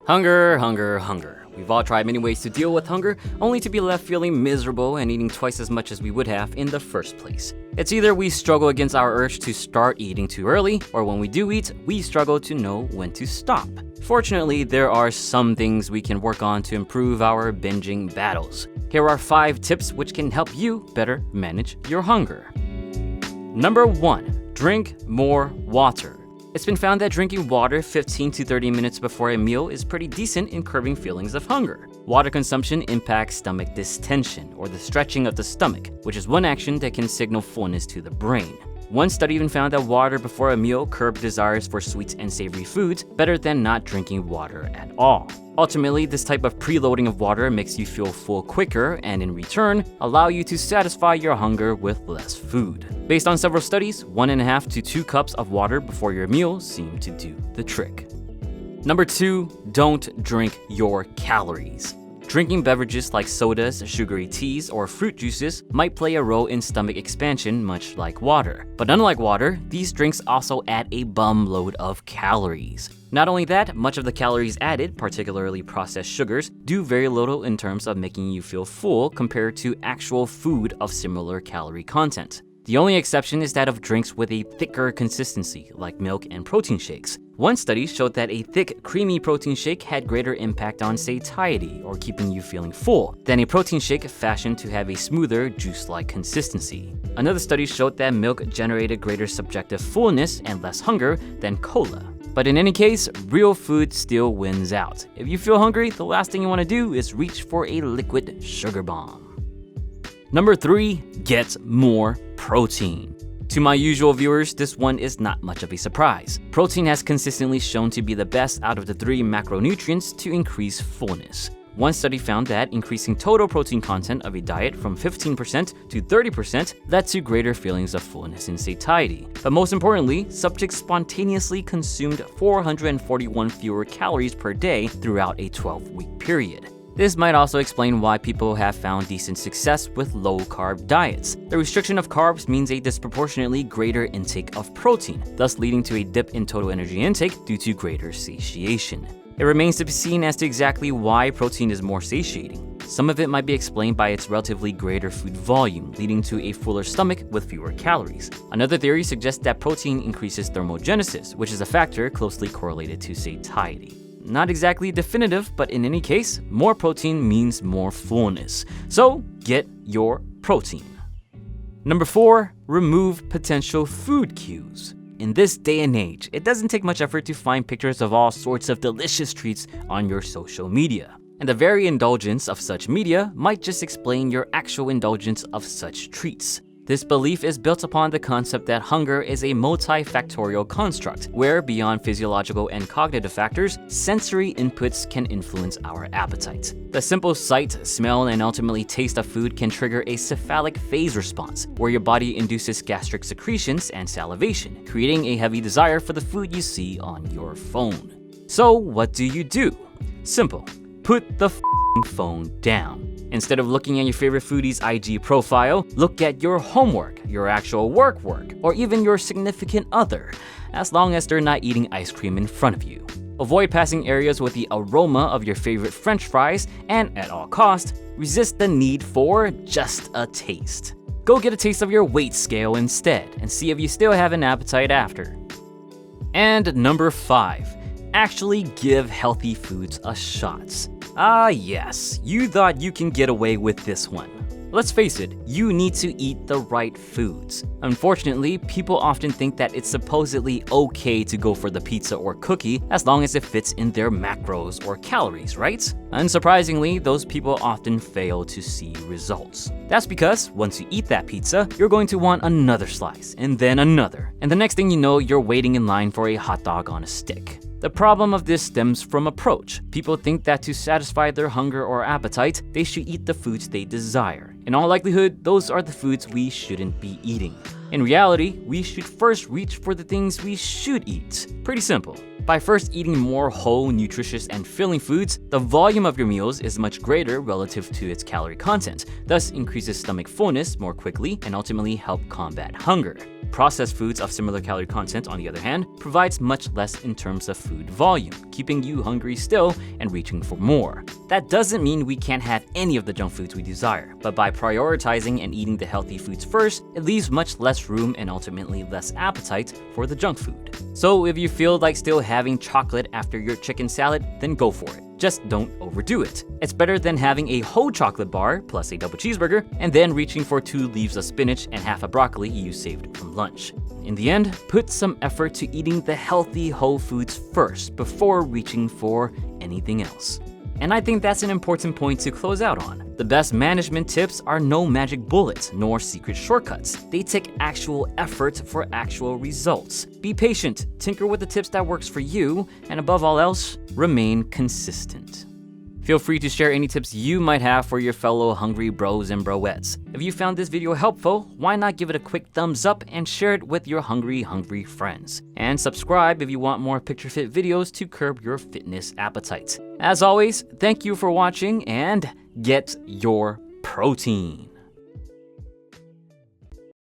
Hunger, hunger, hunger. We've all tried many ways to deal with hunger, only to be left feeling miserable and eating twice as much as we would have in the first place. It's either we struggle against our urge to start eating too early, or when we do eat, we struggle to know when to stop. Fortunately, there are some things we can work on to improve our binging battles. Here are 5 tips which can help you better manage your hunger. Number 1, drink more water. It's been found that drinking water 15 to 30 minutes before a meal is pretty decent in curbing feelings of hunger. Water consumption impacts stomach distension, or the stretching of the stomach, which is one action that can signal fullness to the brain. One study even found that water before a meal curbed desires for sweets and savory foods better than not drinking water at all. Ultimately, this type of preloading of water makes you feel full quicker and in return, allow you to satisfy your hunger with less food. Based on several studies, 1.5 to 2 cups of water before your meal seem to do the trick. Number 2, don't drink your calories. Drinking beverages like sodas, sugary teas, or fruit juices might play a role in stomach expansion much like water. But unlike water, these drinks also add a bum load of calories. Not only that, much of the calories added, particularly processed sugars, do very little in terms of making you feel full compared to actual food of similar calorie content. The only exception is that of drinks with a thicker consistency, like milk and protein shakes. One study showed that a thick, creamy protein shake had greater impact on satiety, or keeping you feeling full, than a protein shake fashioned to have a smoother, juice-like consistency. Another study showed that milk generated greater subjective fullness and less hunger than cola. But in any case, real food still wins out. If you feel hungry, the last thing you want to do is reach for a liquid sugar bomb. Number 3, get more protein. To my usual viewers, this one is not much of a surprise. Protein has consistently shown to be the best out of the 3 macronutrients to increase fullness. One study found that increasing total protein content of a diet from 15% to 30% led to greater feelings of fullness and satiety. But most importantly, subjects spontaneously consumed 441 fewer calories per day throughout a 12-week period. This might also explain why people have found decent success with low-carb diets. The restriction of carbs means a disproportionately greater intake of protein, thus leading to a dip in total energy intake due to greater satiation. It remains to be seen as to exactly why protein is more satiating. Some of it might be explained by its relatively greater food volume, leading to a fuller stomach with fewer calories. Another theory suggests that protein increases thermogenesis, which is a factor closely correlated to satiety. Not exactly definitive, but in any case, more protein means more fullness. So get your protein. Number 4, remove potential food cues. In this day and age, it doesn't take much effort to find pictures of all sorts of delicious treats on your social media. And the very indulgence of such media might just explain your actual indulgence of such treats. This belief is built upon the concept that hunger is a multifactorial construct, where beyond physiological and cognitive factors, sensory inputs can influence our appetite. The simple sight, smell, and ultimately taste of food can trigger a cephalic phase response, where your body induces gastric secretions and salivation, creating a heavy desire for the food you see on your phone. So what do? Simple. Put the phone down. Instead of looking at your favorite foodie's IG profile, look at your homework, your actual work, or even your significant other, as long as they're not eating ice cream in front of you. Avoid passing areas with the aroma of your favorite French fries, and at all costs, resist the need for just a taste. Go get a taste of your weight scale instead, and see if you still have an appetite after. And number 5, actually give healthy foods a shot. Ah yes, you thought you can get away with this one. Let's face it, you need to eat the right foods. Unfortunately, people often think that it's supposedly okay to go for the pizza or cookie as long as it fits in their macros or calories, right? Unsurprisingly, those people often fail to see results. That's because once you eat that pizza, you're going to want another slice, and then another. And the next thing you know, you're waiting in line for a hot dog on a stick. The problem of this stems from approach. People think that to satisfy their hunger or appetite, they should eat the foods they desire. In all likelihood, those are the foods we shouldn't be eating. In reality, we should first reach for the things we should eat. Pretty simple. By first eating more whole, nutritious, and filling foods, the volume of your meals is much greater relative to its calorie content, thus increases stomach fullness more quickly and ultimately help combat hunger. Processed foods of similar calorie content, on the other hand, provides much less in terms of food volume, keeping you hungry still and reaching for more. That doesn't mean we can't have any of the junk foods we desire, but by prioritizing and eating the healthy foods first, it leaves much less room and ultimately less appetite for the junk food. So if you feel like still having chocolate after your chicken salad, then go for it. Just don't overdo it. It's better than having a whole chocolate bar plus a double cheeseburger and then reaching for 2 leaves of spinach and half a broccoli you saved from lunch. In the end, put some effort to eating the healthy whole foods first before reaching for anything else. And I think that's an important point to close out on. The best management tips are no magic bullets nor secret shortcuts. They take actual effort for actual results. Be patient, tinker with the tips that works for you, and above all else, remain consistent. Feel free to share any tips you might have for your fellow hungry bros and broettes. If you found this video helpful, why not give it a quick thumbs up and share it with your hungry friends. And subscribe if you want more PictureFit videos to curb your fitness appetite. As always, thank you for watching and get your protein.